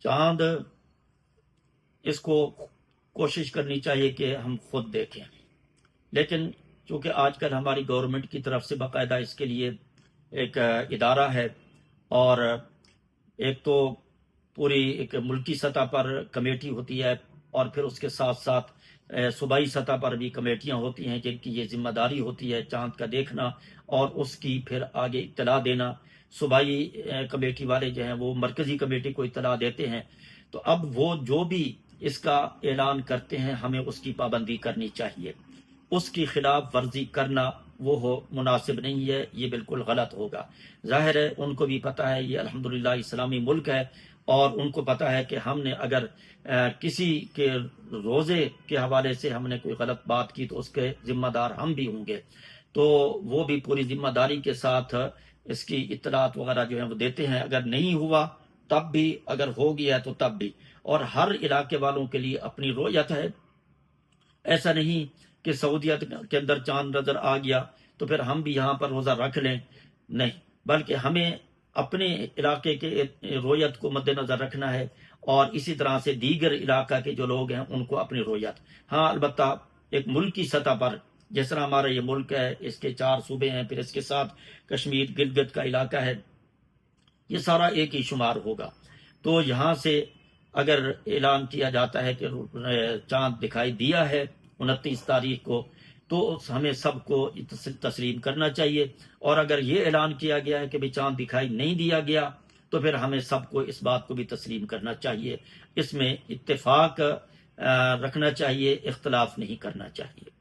چاند اس کو کوشش کرنی چاہیے کہ ہم خود دیکھیں، لیکن چونکہ آج کل ہماری گورنمنٹ کی طرف سے باقاعدہ اس کے لیے ایک ادارہ ہے، اور ایک تو پوری ایک ملکی سطح پر کمیٹی ہوتی ہے، اور پھر اس کے ساتھ ساتھ صوبائی سطح پر بھی کمیٹیاں ہوتی ہیں جن کی یہ ذمہ داری ہوتی ہے چاند کا دیکھنا اور اس کی پھر آگے اطلاع دینا۔ صوبائی کمیٹی والے جو ہیں وہ مرکزی کمیٹی کو اطلاع دیتے ہیں، تو اب وہ جو بھی اس کا اعلان کرتے ہیں ہمیں اس کی پابندی کرنی چاہیے۔ اس کی خلاف ورزی کرنا وہ مناسب نہیں ہے، یہ بالکل غلط ہوگا۔ ظاہر ہے ان کو بھی پتہ ہے یہ الحمدللہ اسلامی ملک ہے، اور ان کو پتہ ہے کہ ہم نے اگر کسی کے روزے کے حوالے سے ہم نے کوئی غلط بات کی تو اس کے ذمہ دار ہم بھی ہوں گے، تو وہ بھی پوری ذمہ داری کے ساتھ اس کی اطلاعات وغیرہ جو ہیں وہ دیتے ہیں۔ اگر نہیں ہوا تب بھی، اگر ہو گیا تو تب بھی، اور ہر علاقے والوں کے لیے اپنی رؤیت ہے۔ ایسا نہیں کہ سعودیت کے اندر چاند نظر آ گیا تو پھر ہم بھی یہاں پر روزہ رکھ لیں، نہیں، بلکہ ہمیں اپنے علاقے کے رؤیت کو مد نظر رکھنا ہے، اور اسی طرح سے دیگر علاقہ کے جو لوگ ہیں ان کو اپنی رؤیت۔ ہاں البتہ ایک ملکی سطح پر جس طرح ہمارا یہ ملک ہے، اس کے 4 صوبے ہیں، پھر اس کے ساتھ کشمیر گلگت کا علاقہ ہے، یہ سارا ایک ہی شمار ہوگا۔ تو یہاں سے اگر اعلان کیا جاتا ہے کہ چاند دکھائی دیا ہے 29 تاریخ کو، تو ہمیں سب کو تسلیم کرنا چاہیے، اور اگر یہ اعلان کیا گیا ہے کہ بھی چاند دکھائی نہیں دیا گیا تو پھر ہمیں سب کو اس بات کو بھی تسلیم کرنا چاہیے۔ اس میں اتفاق رکھنا چاہیے، اختلاف نہیں کرنا چاہیے۔